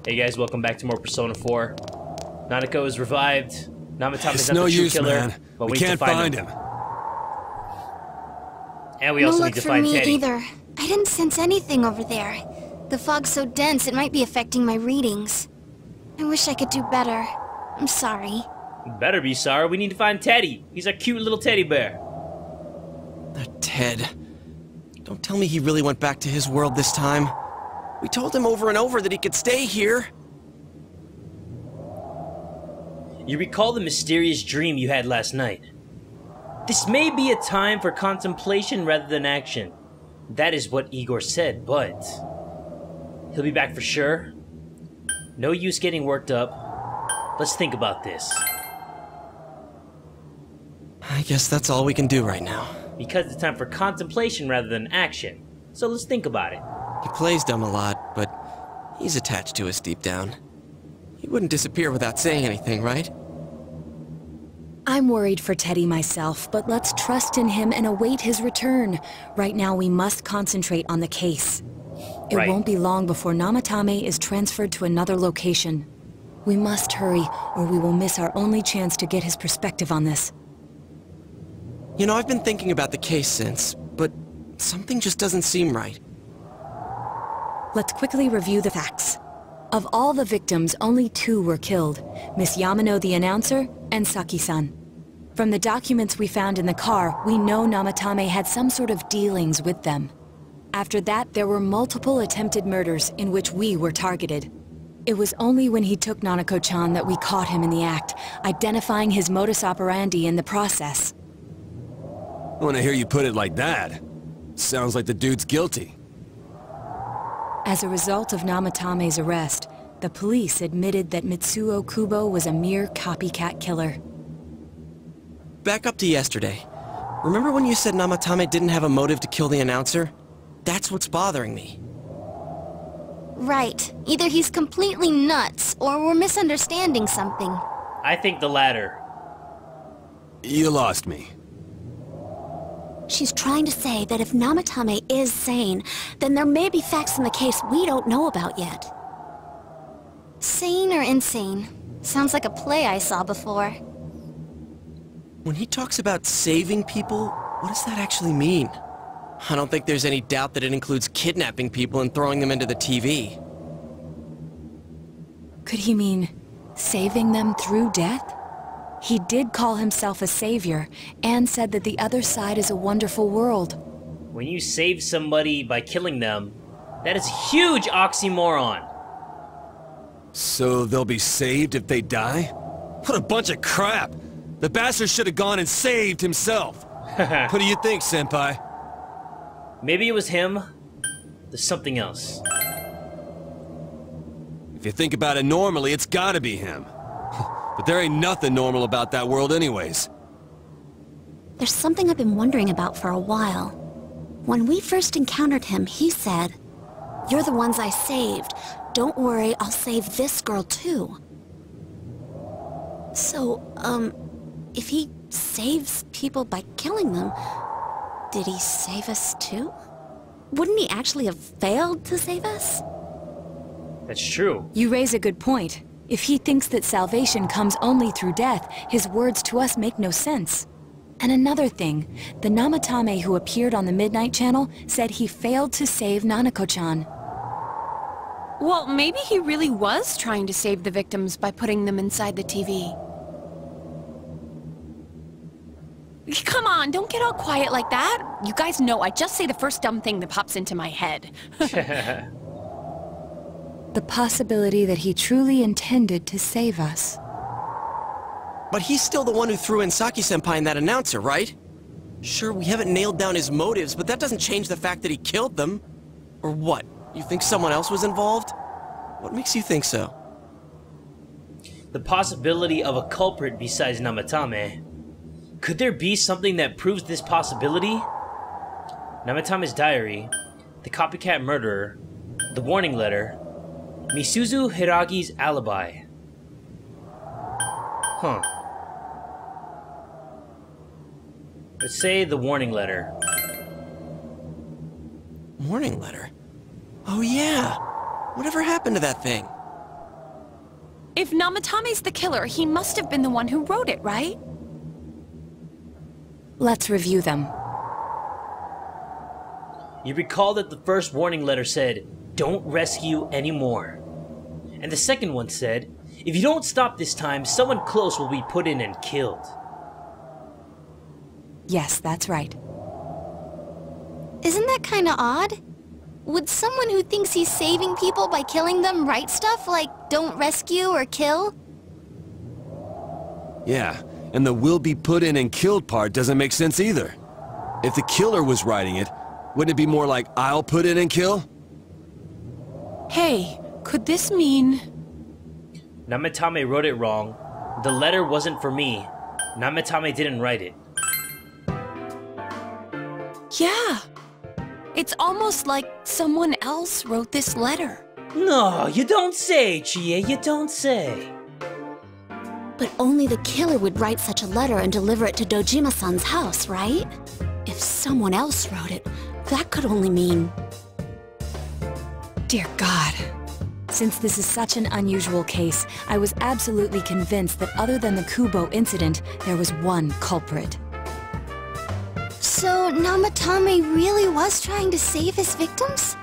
Hey guys, welcome back to more Persona 4. Nanako is revived. Namatame's It's no not the true use, killer, man. but We need can't to find him. And we also No need luck to for find me Teddy. either. I didn't sense anything over there. The fog's so dense it might be affecting my readings. I wish I could do better. I'm sorry. You better be sorry. We need to find Teddy. He's a cute little teddy bear. That Ted. Don't tell me he really went back to his world this time. We told him over and over that he could stay here. You recall the mysterious dream you had last night. This may be a time for contemplation rather than action. That is what Igor said, but he'll be back for sure. No use getting worked up. Let's think about this. I guess that's all we can do right now. Because it's time for contemplation rather than action. So let's think about it. He plays dumb a lot, but he's attached to us deep down. He wouldn't disappear without saying anything, right? I'm worried for Teddy myself, but let's trust in him and await his return. Right now we must concentrate on the case. It won't be long before Namatame is transferred to another location. We must hurry, or we will miss our only chance to get his perspective on this. You know, I've been thinking about the case since, but something just doesn't seem right. Let's quickly review the facts. Of all the victims, only 2 were killed, Miss Yamano the announcer and Saki-san. From the documents we found in the car, we know Namatame had some sort of dealings with them. After that, there were multiple attempted murders in which we were targeted. It was only when he took Nanako-chan that we caught him in the act, identifying his modus operandi in the process. When I hear you put it like that, sounds like the dude's guilty. As a result of Namatame's arrest, the police admitted that Mitsuo Kubo was a mere copycat killer. Back up to yesterday. Remember when you said Namatame didn't have a motive to kill the announcer? That's what's bothering me. Right. Either he's completely nuts, or we're misunderstanding something. I think the latter. You lost me. She's trying to say that if Namatame is sane, then there may be facts in the case we don't know about yet. Sane or insane? Sounds like a play I saw before. When he talks about saving people, what does that actually mean? I don't think there's any doubt that it includes kidnapping people and throwing them into the TV. Could he mean saving them through death? He did call himself a savior, and said that the other side is a wonderful world. When you save somebody by killing them, that is a huge oxymoron. So they'll be saved if they die? What a bunch of crap! The bastard should have gone and saved himself! What do you think, Senpai? Maybe it was him. There's something else. If you think about it normally, it's gotta be him. But there ain't nothing normal about that world anyways. There's something I've been wondering about for a while. When we first encountered him, he said, "You're the ones I saved. Don't worry, I'll save this girl too." So, if he saves people by killing them, did he save us too? Wouldn't he actually have failed to save us? That's true. You raise a good point. If he thinks that salvation comes only through death, his words to us make no sense. And another thing, the Namatame who appeared on the Midnight Channel said he failed to save Nanako-chan. Well, maybe he really was trying to save the victims by putting them inside the TV. Come on, don't get all quiet like that. You guys know I just say the first dumb thing that pops into my head. The possibility that he truly intended to save us. But he's still the one who threw in Saki-senpai and that announcer, right? Sure, we haven't nailed down his motives, but that doesn't change the fact that he killed them. Or what? You think someone else was involved? What makes you think so? The possibility of a culprit besides Namatame. Could there be something that proves this possibility? Namatame's diary, the copycat murderer, the warning letter, Misuzu Hiragi's alibi. Huh. Let's say the warning letter. Warning letter? Oh yeah! Whatever happened to that thing? If Namatame's the killer, he must have been the one who wrote it, right? Let's review them. You recall that the first warning letter said, "Don't rescue anymore." And the second one said, "If you don't stop this time, someone close will be put in and killed." Yes, that's right. Isn't that kinda odd? Would someone who thinks he's saving people by killing them write stuff like, "Don't rescue or kill"? Yeah, and the "will be put in and killed" part doesn't make sense either. If the killer was writing it, wouldn't it be more like, "I'll put in and kill"? Hey, could this mean... Namatame wrote it wrong. The letter wasn't for me. Namatame didn't write it. Yeah. It's almost like someone else wrote this letter. No, you don't say, Chie, you don't say. But only the killer would write such a letter and deliver it to Dojima-san's house, right? If someone else wrote it, that could only mean... Dear God. Since this is such an unusual case, I was absolutely convinced that other than the Kubo incident, there was one culprit. So, Namatame really was trying to save his victims?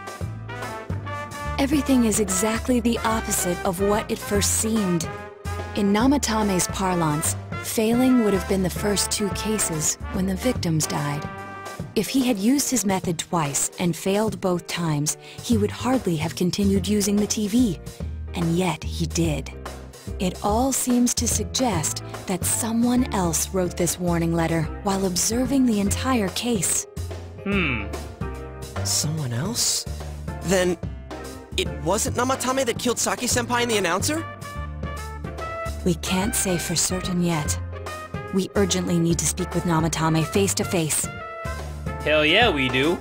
Everything is exactly the opposite of what it first seemed. In Namatame's parlance, failing would have been the first two cases when the victims died. If he had used his method twice and failed both times, he would hardly have continued using the TV. And yet he did. It all seems to suggest that someone else wrote this warning letter while observing the entire case. Someone else? Then... it wasn't Namatame that killed Saki-senpai and the announcer? We can't say for certain yet. We urgently need to speak with Namatame face to face. Hell yeah, we do.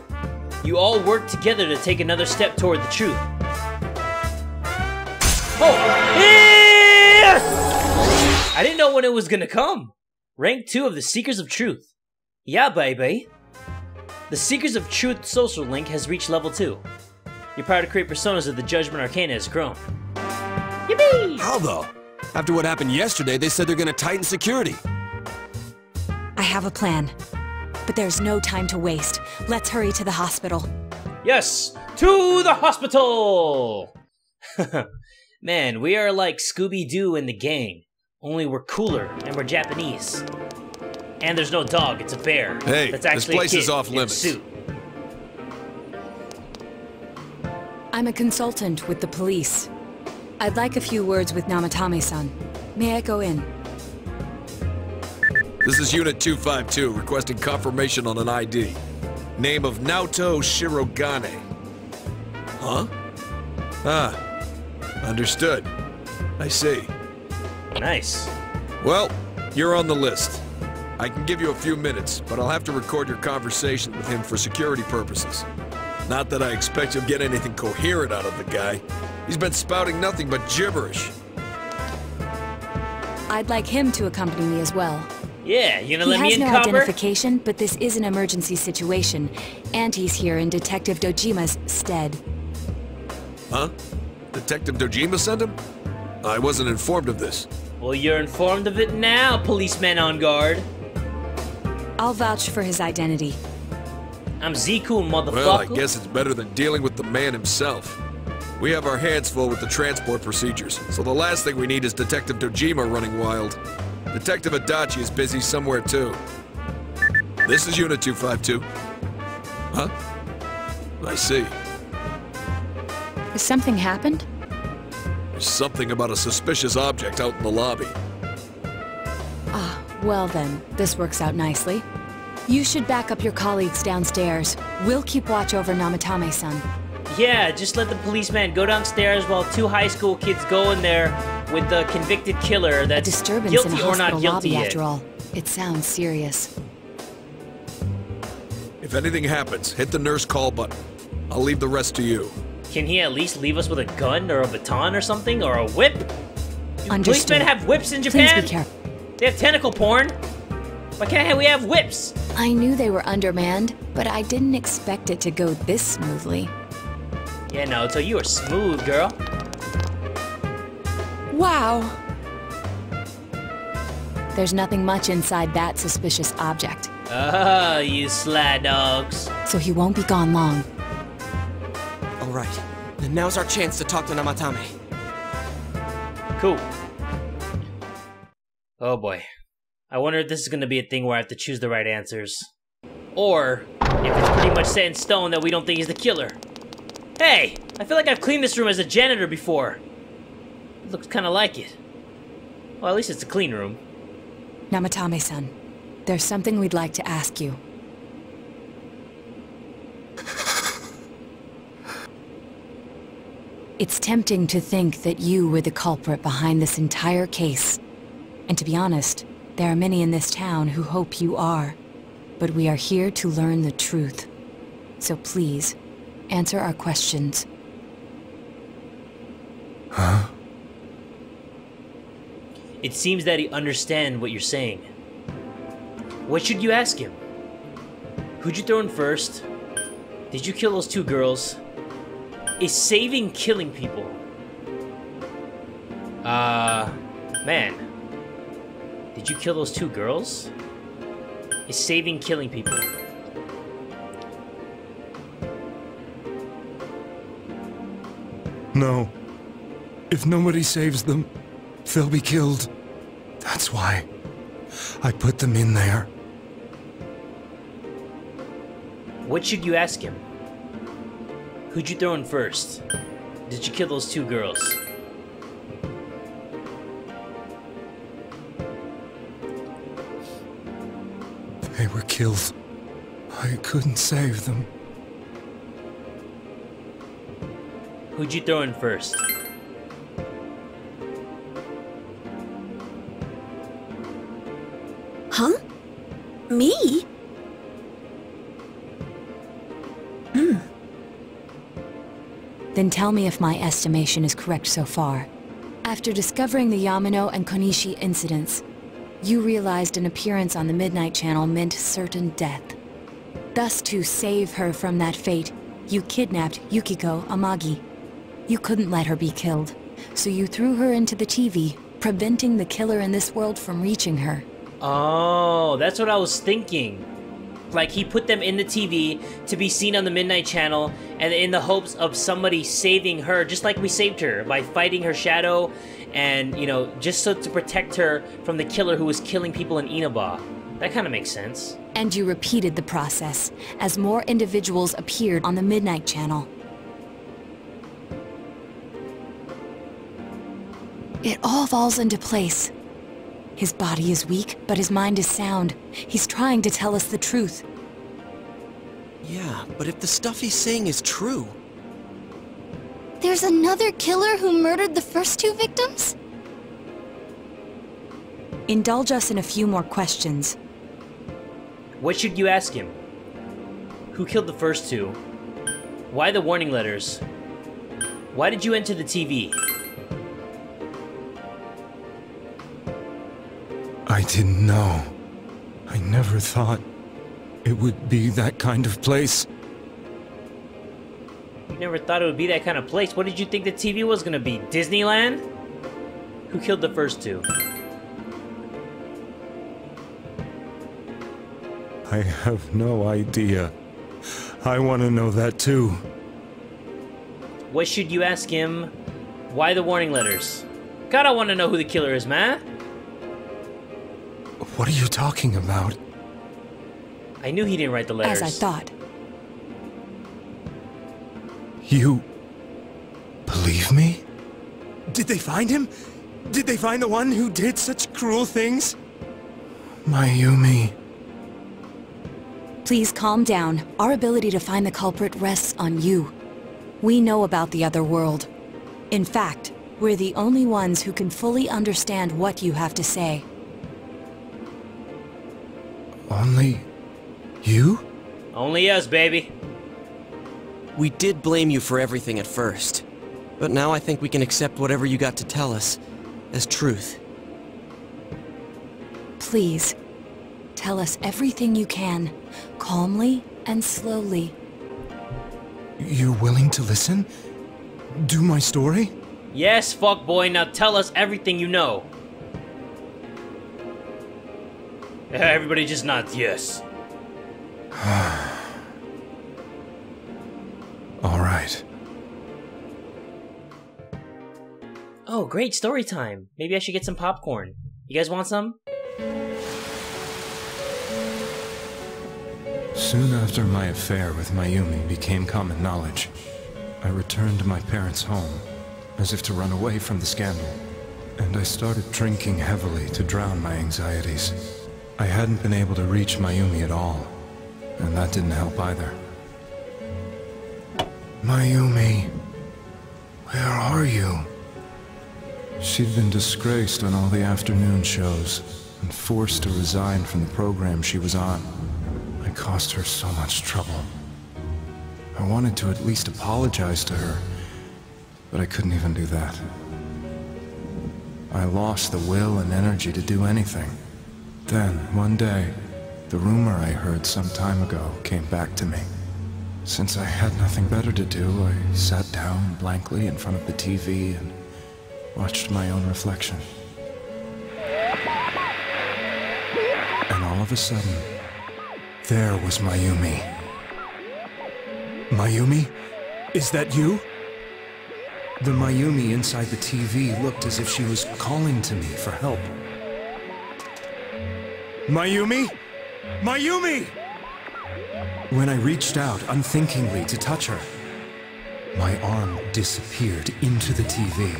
You all work together to take another step toward the truth. Oh! I didn't know when it was gonna come. Rank 2 of the Seekers of Truth. Yeah, baby. The Seekers of Truth social link has reached level 2. Your power to create personas of the Judgment Arcana has grown. Yippee! How though? After what happened yesterday, they said they're gonna tighten security. I have a plan. But there's no time to waste. Let's hurry to the hospital. Yes! To the hospital! Man, we are like Scooby-Doo and the gang. Only we're cooler, and we're Japanese. And there's no dog, it's a bear. Hey, that's this actually place a kid is off in a limits. suit. I'm a consultant with the police. I'd like a few words with Namatame-san. May I go in? This is Unit 252, requesting confirmation on an ID. Name of Naoto Shirogane. Huh? Ah, understood. I see. Nice. Well, you're on the list. I can give you a few minutes, but I'll have to record your conversation with him for security purposes. Not that I expect you'll get anything coherent out of the guy. He's been spouting nothing but gibberish. I'd like him to accompany me as well. Yeah, you gonna He let me has in, no copper? identification, but this is an emergency situation, and he's here in Detective Dojima's stead. Huh? Detective Dojima sent him? I wasn't informed of this. Well, you're informed of it now, policeman on guard. I'll vouch for his identity. I'm Ziku, motherfucker. Well, I guess it's better than dealing with the man himself. We have our hands full with the transport procedures, so the last thing we need is Detective Dojima running wild. Detective Adachi is busy somewhere too. This is Unit 252. Huh? I see. Has something happened? There's something about a suspicious object out in the lobby. Ah, well then, this works out nicely. You should back up your colleagues downstairs. We'll keep watch over Namatame-san. Yeah, just let the policeman go downstairs while two high school kids go in there with the convicted killer that's A disturbance guilty in a or not hospital guilty lobby, yet. after all. It sounds serious. If anything happens, hit the nurse call button. I'll leave the rest to you. Can he at least leave us with a gun or a baton or something? Or a whip? Do Understood. policemen have whips in Japan? Please be careful. They have tentacle porn. Why can't we have whips? I knew they were undermanned, but I didn't expect it to go this smoothly. Yeah, Naoto, you are smooth, girl. Wow. There's nothing much inside that suspicious object, Ah, you sly dogs. so he won't be gone long. All right, then now's our chance to talk to Namatame. Cool. Oh boy. I wonder if this is gonna be a thing where I have to choose the right answers. Or, if it's pretty much set in stone that we don't think he's the killer. Hey! I feel like I've cleaned this room as a janitor before. It looks kinda like it. Well, at least it's a clean room. Namatame-san, there's something we'd like to ask you. It's tempting to think that you were the culprit behind this entire case. And to be honest, there are many in this town who hope you are. But we are here to learn the truth. So please, answer our questions. Huh? It seems that he understands what you're saying. What should you ask him? Who'd you throw in first? Did you kill those two girls? Is saving killing people? Man. Did you kill those two girls? Is saving killing people? No. If nobody saves them, they'll be killed. That's why I put them in there. What should you ask him? Who'd you throw in first? Did you kill those two girls? They were killed. I couldn't save them. Who'd you throw in first? Huh? Me? Then tell me if my estimation is correct so far. After discovering the Yamano and Konishi incidents, you realized an appearance on the Midnight Channel meant certain death. Thus, to save her from that fate, you kidnapped Yukiko Amagi. You couldn't let her be killed, so you threw her into the TV, preventing the killer in this world from reaching her. Oh, that's what I was thinking. Like, he put them in the TV to be seen on the Midnight Channel, and in the hopes of somebody saving her, just like we saved her, by fighting her shadow, and, you know, just so to protect her from the killer who was killing people in Inaba. That kind of makes sense. And you repeated the process, as more individuals appeared on the Midnight Channel. It all falls into place. His body is weak, but his mind is sound. He's trying to tell us the truth. Yeah, but if the stuff he's saying is true... There's another killer who murdered the first two victims? Indulge us in a few more questions. What should you ask him? Who killed the first two? Why the warning letters? Why did you enter the TV? I didn't know. I never thought it would be that kind of place. You never thought it would be that kind of place. What did you think the TV was gonna be? Disneyland? Who killed the first two? I have no idea. I want to know that too. What should you ask him? Why the warning letters? God, I want to know who the killer is, man. What are you talking about? I knew he didn't write the letters. As I thought. You... believe me? Did they find him? Did they find the one who did such cruel things? Mayumi... Please calm down. Our ability to find the culprit rests on you. We know about the other world. In fact, we're the only ones who can fully understand what you have to say. Only... you? Only us, baby. We did blame you for everything at first. But now I think we can accept whatever you got to tell us as truth. Please, tell us everything you can, calmly and slowly. You're willing to listen? Do my story? Yes, fuckboy, now tell us everything you know. Everybody just nods yes. All right. Oh, great story time. Maybe I should get some popcorn. You guys want some? Soon after my affair with Mayumi became common knowledge, I returned to my parents' home, as if to run away from the scandal. And I started drinking heavily to drown my anxieties. I hadn't been able to reach Mayumi at all, and that didn't help either. Mayumi, where are you? She'd been disgraced on all the afternoon shows, and forced to resign from the program she was on. I caused her so much trouble. I wanted to at least apologize to her, but I couldn't even do that. I lost the will and energy to do anything. Then, one day, the rumor I heard some time ago came back to me. Since I had nothing better to do, I sat down blankly in front of the TV and watched my own reflection. And all of a sudden, there was Mayumi. Mayumi? Is that you? The Mayumi inside the TV looked as if she was calling to me for help. Mayumi? Mayumi! When I reached out unthinkingly to touch her, my arm disappeared into the TV,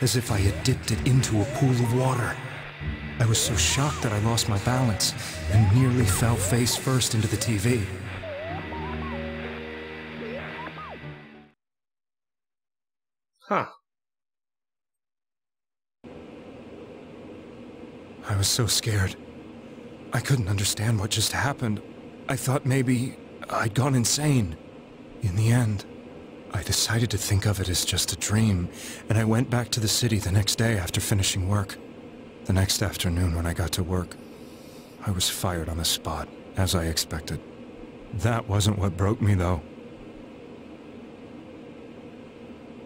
as if I had dipped it into a pool of water. I was so shocked that I lost my balance and nearly fell face first into the TV. Huh. I was so scared. I couldn't understand what just happened. I thought maybe I'd gone insane. In the end, I decided to think of it as just a dream, and I went back to the city the next day after finishing work. The next afternoon when I got to work, I was fired on the spot, as I expected. That wasn't what broke me, though.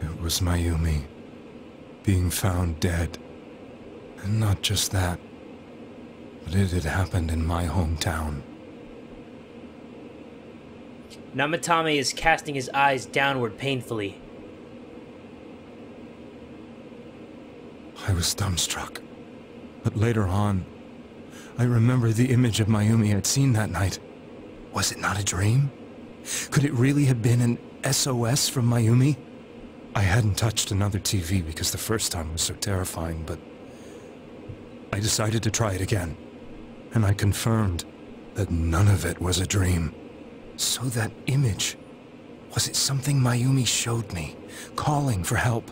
It was Mayumi being found dead. And not just that, but it had happened in my hometown. Namatame is casting his eyes downward painfully. I was dumbstruck. But later on, I remember the image of Mayumi I'd seen that night. Was it not a dream? Could it really have been an SOS from Mayumi? I hadn't touched another TV because the first time was so terrifying, but I decided to try it again. And I confirmed that none of it was a dream. So that image, was it something Mayumi showed me, calling for help?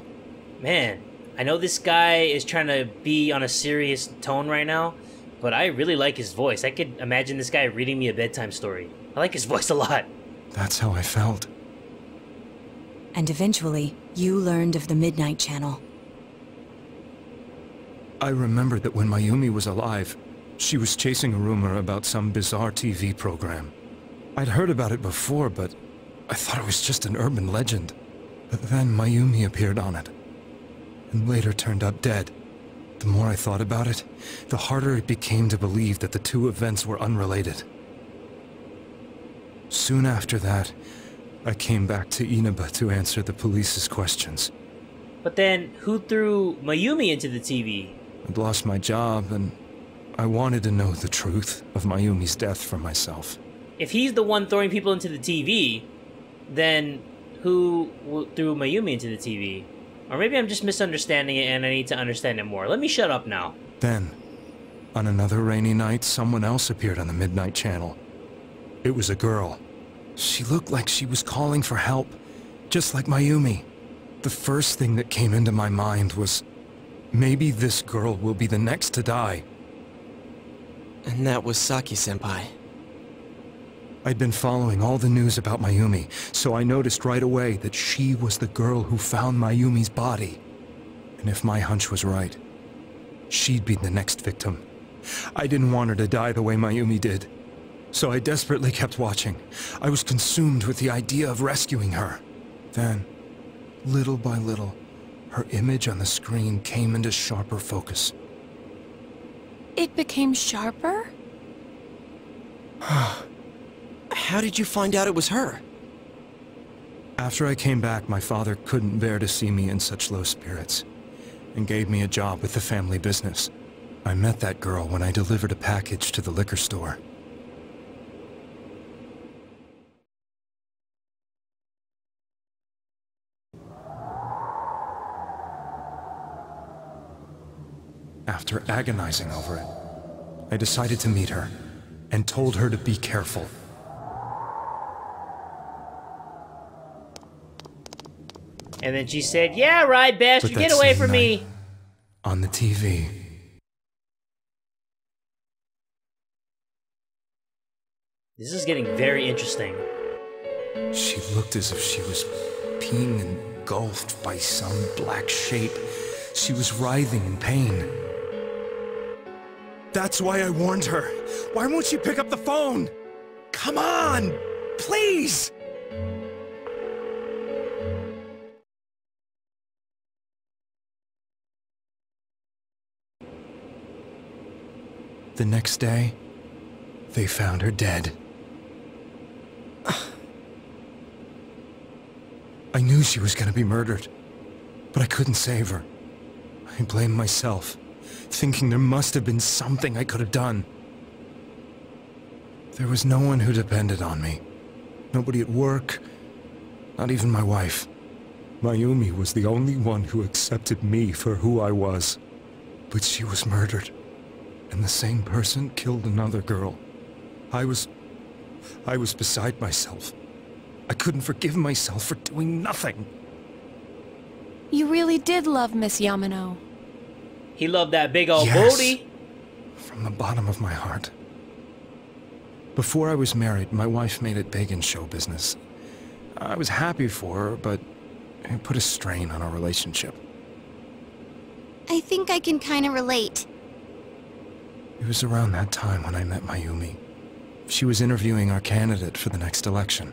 Man, I know this guy is trying to be on a serious tone right now, but I really like his voice. I could imagine this guy reading me a bedtime story. I like his voice a lot. That's how I felt. And eventually, you learned of the Midnight Channel. I remembered that when Mayumi was alive, she was chasing a rumor about some bizarre TV program. I'd heard about it before, but I thought it was just an urban legend. But then Mayumi appeared on it, and later turned up dead. The more I thought about it, the harder it became to believe that the two events were unrelated. Soon after that, I came back to Inaba to answer the police's questions. But then, who threw Mayumi into the TV? I'd lost my job, and I wanted to know the truth of Mayumi's death for myself. If he's the one throwing people into the TV, then who threw Mayumi into the TV? Or maybe I'm just misunderstanding it and I need to understand it more. Let me shut up now. Then, on another rainy night, someone else appeared on the Midnight Channel. It was a girl. She looked like she was calling for help, just like Mayumi. The first thing that came into my mind was, maybe this girl will be the next to die. And that was Saki-senpai. I'd been following all the news about Mayumi, so I noticed right away that she was the girl who found Mayumi's body. And if my hunch was right, she'd be the next victim. I didn't want her to die the way Mayumi did, so I desperately kept watching. I was consumed with the idea of rescuing her. Then, little by little, her image on the screen came into sharper focus. It became sharper? How did you find out it was her? After I came back, my father couldn't bear to see me in such low spirits, and gave me a job with the family business. I met that girl when I delivered a package to the liquor store. After agonizing over it, I decided to meet her, and told her to be careful. And then she said, "Yeah, right, bastard, But get that away same from me." night, on the TV, This is getting very interesting. she looked as if she was being engulfed by some black shape. She was writhing in pain. That's why I warned her. Why won't she pick up the phone? Come on! Please! The next day, they found her dead. I knew she was gonna be murdered, but I couldn't save her. I blamed myself, thinking there must have been something I could have done. There was no one who depended on me. Nobody at work, not even my wife. Mayumi was the only one who accepted me for who I was. But she was murdered, and the same person killed another girl. I was beside myself. I couldn't forgive myself for doing nothing. You really did love Miss Yamano. He loved that big old Yes. booty. From the bottom of my heart. Before I was married, my wife made it big in show business. I was happy for her, but it put a strain on our relationship. I think I can kinda relate. It was around that time when I met Mayumi. She was interviewing our candidate for the next election.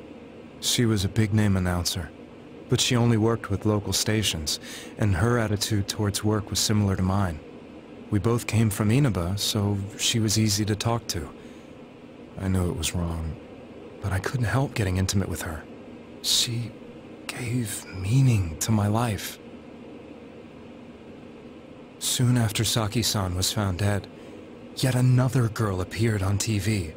She was a big-name announcer, but she only worked with local stations, and her attitude towards work was similar to mine. We both came from Inaba, so she was easy to talk to. I knew it was wrong, but I couldn't help getting intimate with her. She gave meaning to my life. Soon after Saki-san was found dead, yet another girl appeared on TV.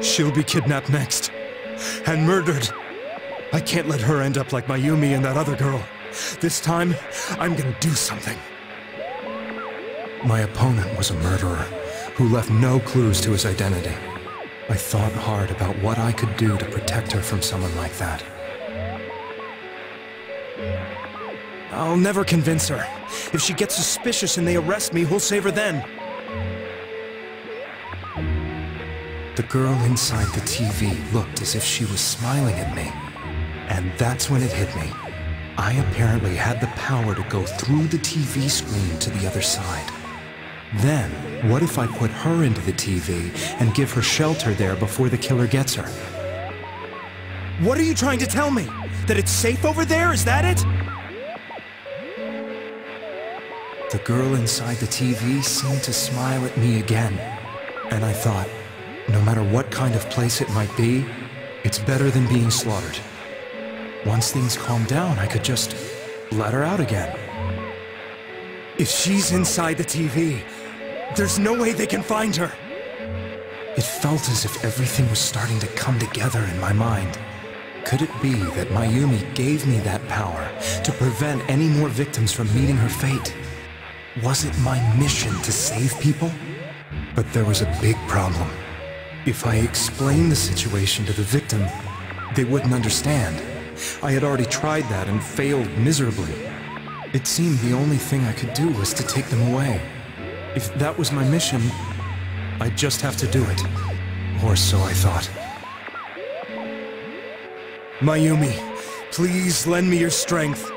She'll be kidnapped next, and murdered. I can't let her end up like Mayumi and that other girl. This time, I'm gonna do something. My opponent was a murderer who left no clues to his identity. I thought hard about what I could do to protect her from someone like that. I'll never convince her. If she gets suspicious and they arrest me, we'll save her then. The girl inside the TV looked as if she was smiling at me. And that's when it hit me. I apparently had the power to go through the TV screen to the other side. Then, what if I put her into the TV and give her shelter there before the killer gets her? What are you trying to tell me? That it's safe over there? Is that it? The girl inside the TV seemed to smile at me again. And I thought, no matter what kind of place it might be, it's better than being slaughtered. Once things calmed down, I could just let her out again. If she's inside the TV, there's no way they can find her. It felt as if everything was starting to come together in my mind. Could it be that Mayumi gave me that power to prevent any more victims from meeting her fate? Was it my mission to save people? But there was a big problem. If I explained the situation to the victim, they wouldn't understand. I had already tried that and failed miserably. It seemed the only thing I could do was to take them away. If that was my mission, I'd just have to do it. Or so I thought. Mayumi, please lend me your strength.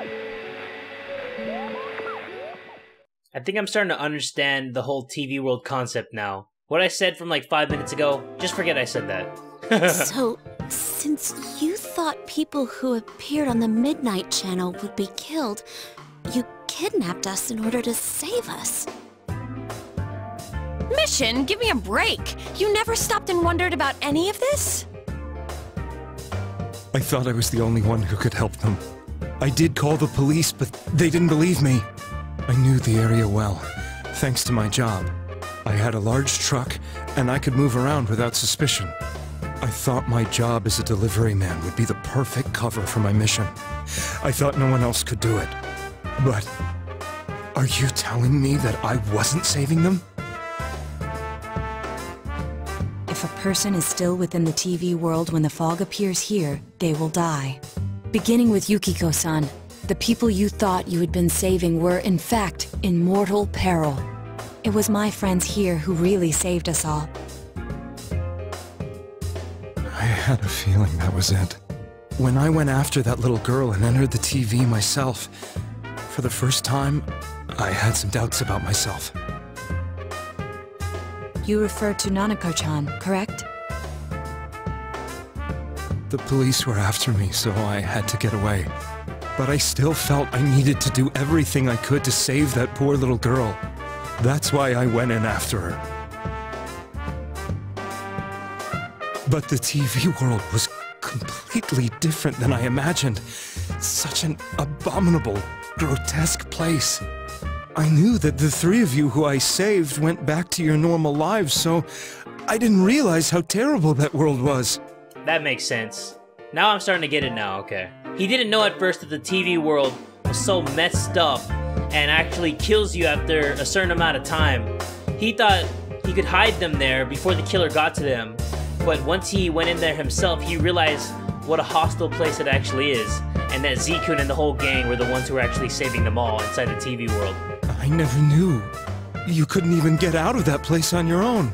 I think I'm starting to understand the whole TV world concept now. What I said from like 5 minutes ago, just forget I said that. So, since you thought people who appeared on the Midnight Channel would be killed, you kidnapped us in order to save us. Mission? Give me a break. You never stopped and wondered about any of this? I thought I was the only one who could help them. I did call the police, but they didn't believe me. I knew the area well, thanks to my job. I had a large truck, and I could move around without suspicion. I thought my job as a delivery man would be the perfect cover for my mission. I thought no one else could do it. But are you telling me that I wasn't saving them? If a person is still within the TV world when the fog appears here, they will die. Beginning with Yukiko-san, the people you thought you had been saving were, in fact, in mortal peril. It was my friends here who really saved us all. I had a feeling that was it. When I went after that little girl and entered the TV myself, for the first time, I had some doubts about myself. You refer to Nanako-chan, correct? The police were after me, so I had to get away. But I still felt I needed to do everything I could to save that poor little girl. That's why I went in after her. But the TV world was completely different than I imagined. Such an abominable, grotesque place. I knew that the three of you who I saved went back to your normal lives, so I didn't realize how terrible that world was. That makes sense. Now I'm starting to get it now, okay. He didn't know at first that the TV world was so messed up and actually kills you after a certain amount of time. He thought he could hide them there before the killer got to them. But once he went in there himself, he realized what a hostile place it actually is. And that Z-kun and the whole gang were the ones who were actually saving them all inside the TV world. I never knew. You couldn't even get out of that place on your own.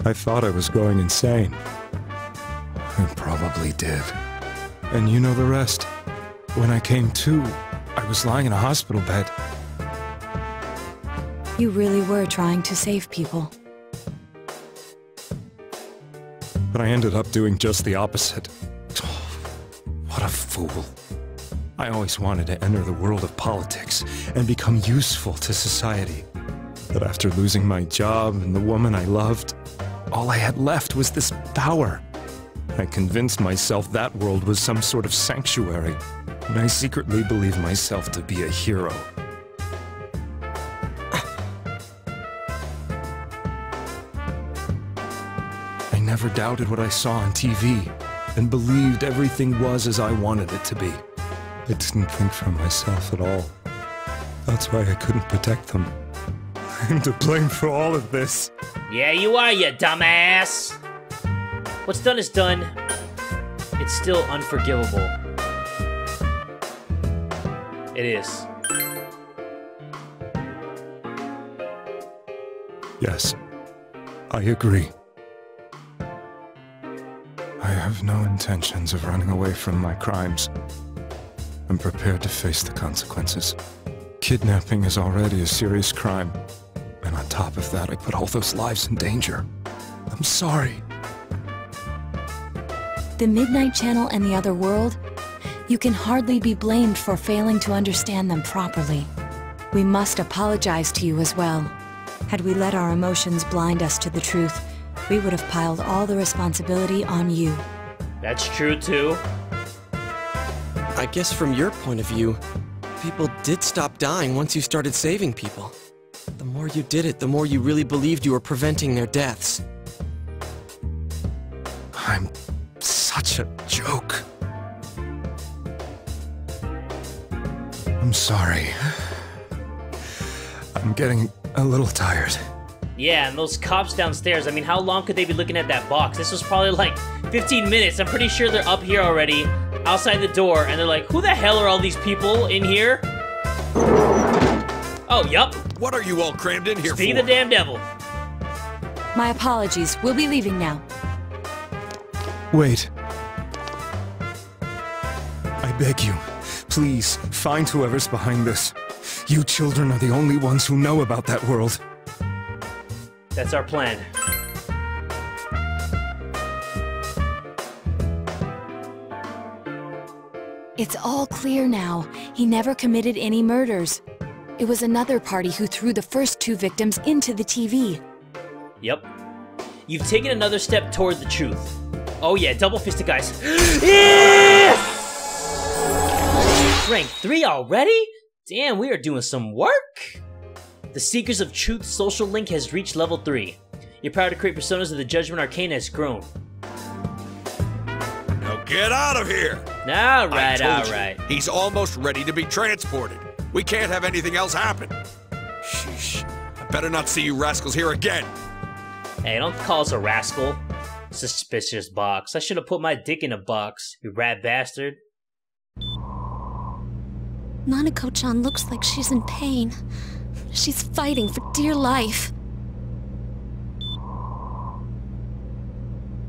I thought I was going insane. I probably did. And you know the rest. When I came to, I was lying in a hospital bed. You really were trying to save people. But I ended up doing just the opposite. What a fool. I always wanted to enter the world of politics and become useful to society. But after losing my job and the woman I loved, all I had left was this power. I convinced myself that world was some sort of sanctuary, and I secretly believed myself to be a hero. I never doubted what I saw on TV, and believed everything was as I wanted it to be. I didn't think for myself at all. That's why I couldn't protect them. I'm to blame for all of this. Yeah, you are, you dumbass! What's done is done. It's still unforgivable. It is. Yes, I agree. I have no intentions of running away from my crimes. I'm prepared to face the consequences. Kidnapping is already a serious crime, and on top of that, I put all those lives in danger. I'm sorry. The Midnight Channel and the other world, you can hardly be blamed for failing to understand them properly. We must apologize to you as well. Had we let our emotions blind us to the truth, we would have piled all the responsibility on you. That's true too. I guess from your point of view, people did stop dying once you started saving people. The more you did it, the more you really believed you were preventing their deaths. I'm such a joke. I'm sorry. I'm getting a little tired. Yeah, and those cops downstairs, I mean, how long could they be looking at that box? This was probably like 15 minutes. I'm pretty sure they're up here already, outside the door, and they're like, who the hell are all these people in here? Oh, yup. What are you all crammed in here Speak for? of the damn devil. My apologies. We'll be leaving now. Wait. I beg you, please, find whoever's behind this. You children are the only ones who know about that world. That's our plan. It's all clear now. He never committed any murders. It was another party who threw the first 2 victims into the TV. Yep. You've taken another step toward the truth. Oh yeah, double-fisted guys. Yeah! Rank 3 already? Damn, we are doing some work! The Seekers of Truth's social link has reached level 3. Your power to create personas of the Judgment Arcane has grown. Now get out of here! Alright, I told you, alright. he's almost ready to be transported. We can't have anything else happen. Sheesh. I better not see you rascals here again. Hey, don't call us a rascal. Suspicious box. I should have put my dick in a box, you rat bastard. Nanako-chan looks like she's in pain. She's fighting for dear life.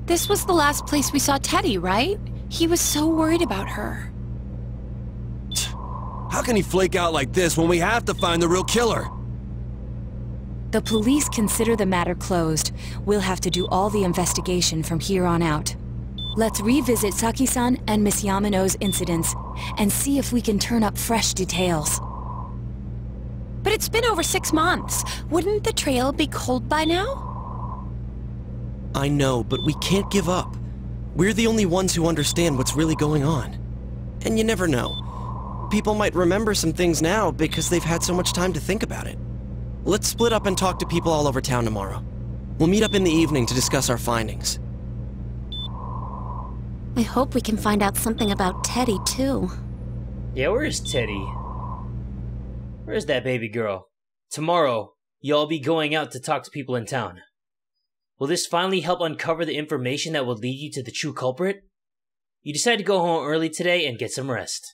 This was the last place we saw Teddy, right? He was so worried about her. How can he flake out like this when we have to find the real killer? The police consider the matter closed. We'll have to do all the investigation from here on out. Let's revisit Saki-san and Miss Yamano's incidents, and see if we can turn up fresh details. But it's been over 6 months. Wouldn't the trail be cold by now? I know, but we can't give up. We're the only ones who understand what's really going on. And you never know. People might remember some things now because they've had so much time to think about it. Let's split up and talk to people all over town tomorrow. We'll meet up in the evening to discuss our findings. I hope we can find out something about Teddy, too. Yeah, where is Teddy? Where's that baby girl? Tomorrow, you'll all be going out to talk to people in town. Will this finally help uncover the information that will lead you to the true culprit? You decide to go home early today and get some rest.